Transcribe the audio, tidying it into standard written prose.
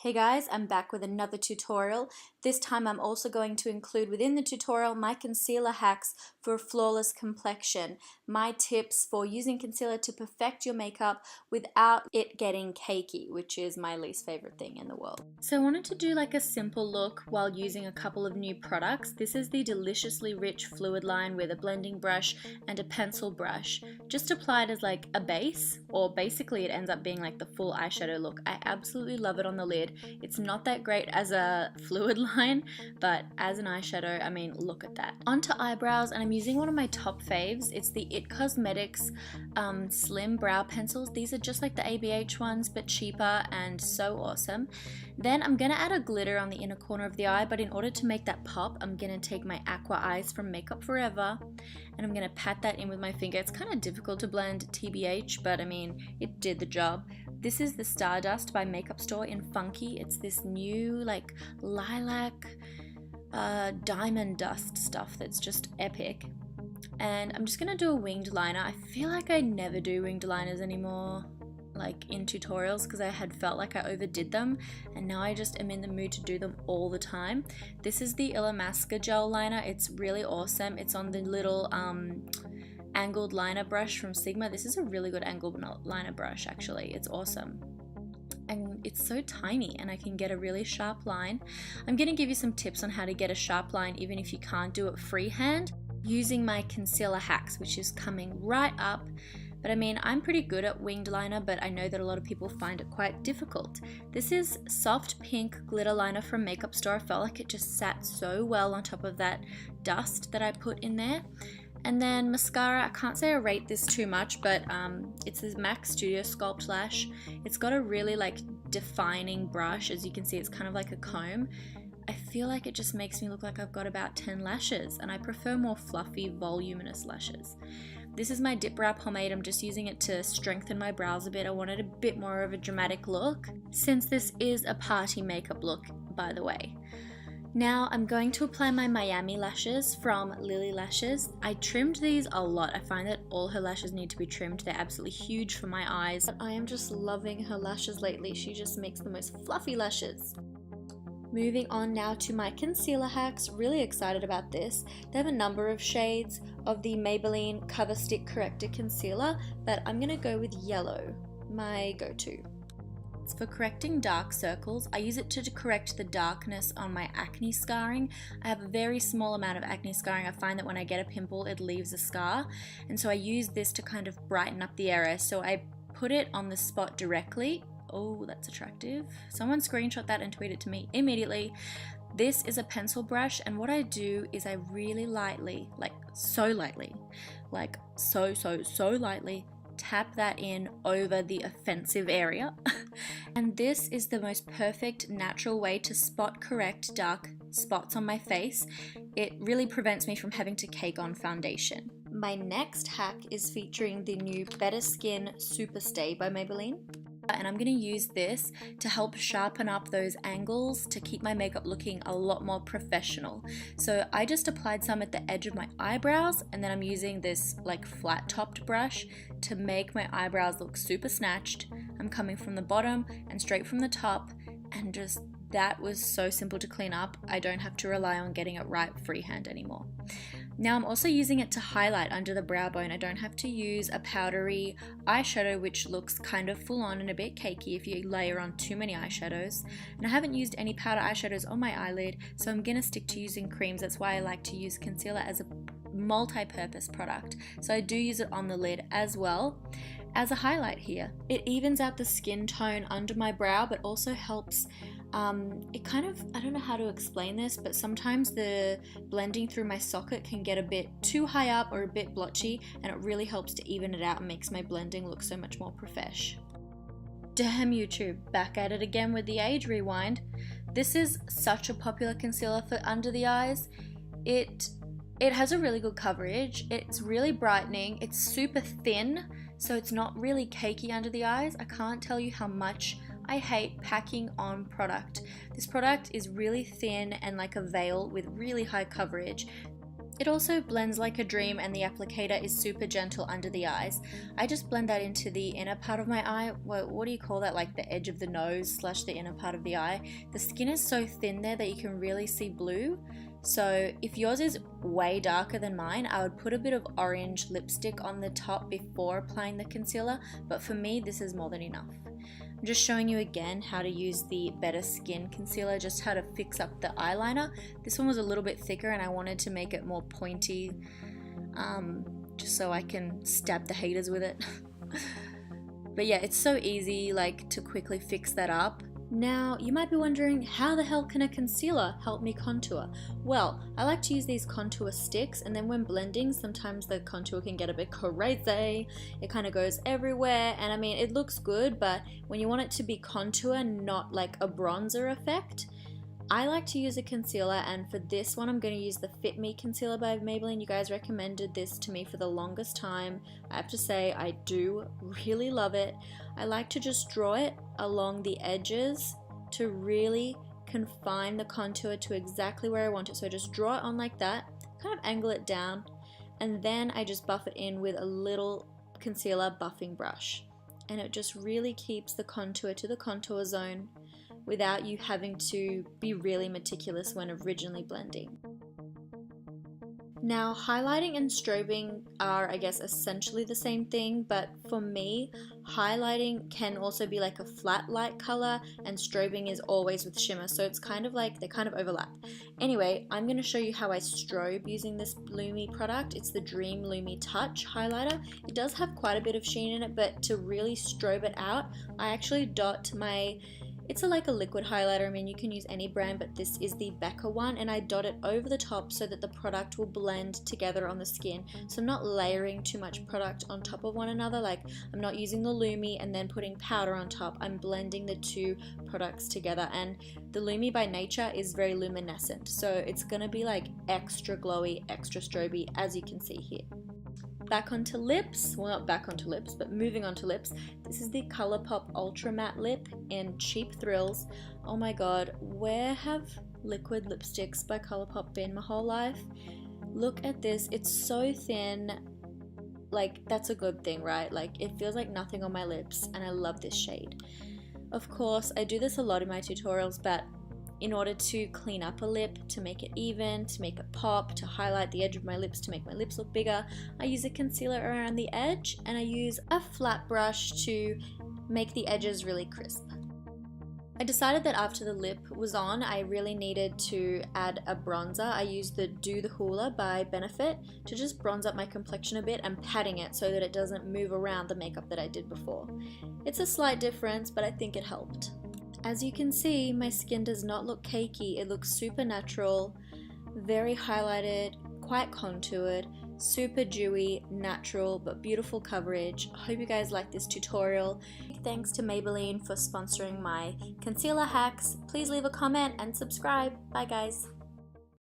Hey guys, I'm back with another tutorial. This time I'm also going to include within the tutorial my concealer hacks for a flawless complexion. My tips for using concealer to perfect your makeup without it getting cakey, which is my least favorite thing in the world. So I wanted to do like a simple look while using a couple of new products. This is the Deliciously Rich Fluid Line with a blending brush and a pencil brush. Just applied as like a base, or basically it ends up being like the full eyeshadow look. I absolutely love it on the lid. It's not that great as a fluid line, but as an eyeshadow, I mean, look at that. Onto eyebrows, and I'm using one of my top faves. It's the It Cosmetics Slim Brow Pencils. These are just like the ABH ones, but cheaper and so awesome. Then I'm gonna add a glitter on the inner corner of the eye, but in order to make that pop, I'm gonna take my Aqua Eyes from Makeup Forever, and I'm gonna pat that in with my finger. It's kind of difficult to blend TBH, but I mean, it did the job. This is the Stardust by Makeup Store in Funky. It's this new like lilac diamond dust stuff that's just epic. And I'm just gonna do a winged liner. I feel like I never do winged liners anymore, like in tutorials, because I had felt like I overdid them, and now I just am in the mood to do them all the time. This is the Illamasqua gel liner. It's really awesome. It's on the little angled liner brush from Sigma. This is a really good angled liner brush, actually. It's awesome. And it's so tiny, and I can get a really sharp line. I'm going to give you some tips on how to get a sharp line even if you can't do it freehand, using my concealer hacks, which is coming right up. But I mean, I'm pretty good at winged liner, but I know that a lot of people find it quite difficult. This is Soft Pink Glitter Liner from Makeup Store. I felt like it just sat so well on top of that dust that I put in there. And then mascara, I can't say I rate this too much, but it's this MAC Studio Sculpt Lash. It's got a really like defining brush. As you can see, it's kind of like a comb. I feel like it just makes me look like I've got about 10 lashes, and I prefer more fluffy, voluminous lashes. This is my Dip Brow Pomade. I'm just using it to strengthen my brows a bit. I wanted a bit more of a dramatic look, since this is a party makeup look, by the way. Now I'm going to apply my Miami lashes from Lily Lashes. I trimmed these a lot. I find that all her lashes need to be trimmed. They're absolutely huge for my eyes. But I am just loving her lashes lately. She just makes the most fluffy lashes. Moving on now to my concealer hacks. Really excited about this. They have a number of shades of the Maybelline Cover Stick Corrector Concealer, but I'm gonna go with yellow, my go-to. For correcting dark circles. I use it to correct the darkness on my acne scarring. I have a very small amount of acne scarring. I find that when I get a pimple, it leaves a scar, and so I use this to kind of brighten up the area. So I put it on the spot directly. Oh, that's attractive. Someone screenshot that and tweet it to me immediately. This is a pencil brush, and what I do is I really lightly, like so lightly, like so lightly, tap that in over the offensive area. And this is the most perfect natural way to spot correct dark spots on my face. It really prevents me from having to cake on foundation. My next hack is featuring the new Better Skin Super Stay by Maybelline. And I'm going to use this to help sharpen up those angles to keep my makeup looking a lot more professional. So I just applied some at the edge of my eyebrows, and then I'm using this like flat topped brush to make my eyebrows look super snatched. I'm coming from the bottom and straight from the top, and just that was so simple to clean up. I don't have to rely on getting it right freehand anymore. Now I'm also using it to highlight under the brow bone. I don't have to use a powdery eyeshadow, which looks kind of full on and a bit cakey if you layer on too many eyeshadows. And I haven't used any powder eyeshadows on my eyelid, so I'm gonna stick to using creams. That's why I like to use concealer as a multi-purpose product. So I do use it on the lid as well as a highlight here. It evens out the skin tone under my brow, but also helps it kind of, I don't know how to explain this, but sometimes the blending through my socket can get a bit too high up or a bit blotchy, and it really helps to even it out and makes my blending look so much more profesh. Damn YouTube, back at it again with the age rewind. This is such a popular concealer for under the eyes. It has a really good coverage. It's really brightening. It's super thin, so it's not really cakey under the eyes. I can't tell you how much I hate packing on product. This product is really thin and like a veil with really high coverage. It also blends like a dream, and the applicator is super gentle under the eyes. I just blend that into the inner part of my eye. What do you call that? Like the edge of the nose / the inner part of the eye. The skin is so thin there that you can really see blue. So if yours is way darker than mine, I would put a bit of orange lipstick on the top before applying the concealer, but for me this is more than enough. I'm just showing you again how to use the Better Skin concealer, just how to fix up the eyeliner. This one was a little bit thicker and I wanted to make it more pointy, just so I can stab the haters with it. But yeah, it's so easy like to quickly fix that up. Now, you might be wondering, how the hell can a concealer help me contour? Well, I like to use these contour sticks, and then when blending, sometimes the contour can get a bit crazy. It kind of goes everywhere, and I mean, it looks good, but when you want it to be contour, not like a bronzer effect, I like to use a concealer, and for this one I'm going to use the Fit Me concealer by Maybelline. You guys recommended this to me for the longest time. I have to say I do really love it. I like to just draw it along the edges to really confine the contour to exactly where I want it. So I just draw it on like that, kind of angle it down, and then I just buff it in with a little concealer buffing brush. And it just really keeps the contour to the contour zone without you having to be really meticulous when originally blending. Now, highlighting and strobing are, I guess, essentially the same thing, but for me, highlighting can also be like a flat light color, and strobing is always with shimmer, so it's kind of like they kind of overlap. Anyway, I'm going to show you how I strobe using this Lumi product. It's the Dream Lumi Touch highlighter. It does have quite a bit of sheen in it, but to really strobe it out, I actually dot my... It's like a liquid highlighter. I mean, you can use any brand, but this is the Becca one, and I dot it over the top so that the product will blend together on the skin. So I'm not layering too much product on top of one another. Like, I'm not using the Lumi and then putting powder on top. I'm blending the two products together, and the Lumi by nature is very luminescent, so it's gonna be like extra glowy, extra stroby, as you can see here. Back onto lips, well, not back onto lips, but moving on to lips. This is the ColourPop Ultra Matte Lip in Cheap Thrills. Oh my god, where have liquid lipsticks by ColourPop been my whole life? Look at this, it's so thin. Like, that's a good thing, right? Like, it feels like nothing on my lips, and I love this shade. Of course, I do this a lot in my tutorials, but in order to clean up a lip, to make it even, to make it pop, to highlight the edge of my lips, to make my lips look bigger, I use a concealer around the edge, and I use a flat brush to make the edges really crisp. I decided that after the lip was on, I really needed to add a bronzer. I used the Do the Hoola by Benefit to just bronze up my complexion a bit and patting it so that it doesn't move around the makeup that I did before. It's a slight difference, but I think it helped. As you can see, my skin does not look cakey. It looks super natural, very highlighted, quite contoured, super dewy, natural, but beautiful coverage. I hope you guys like this tutorial. Thanks to Maybelline for sponsoring my concealer hacks. Please leave a comment and subscribe. Bye guys.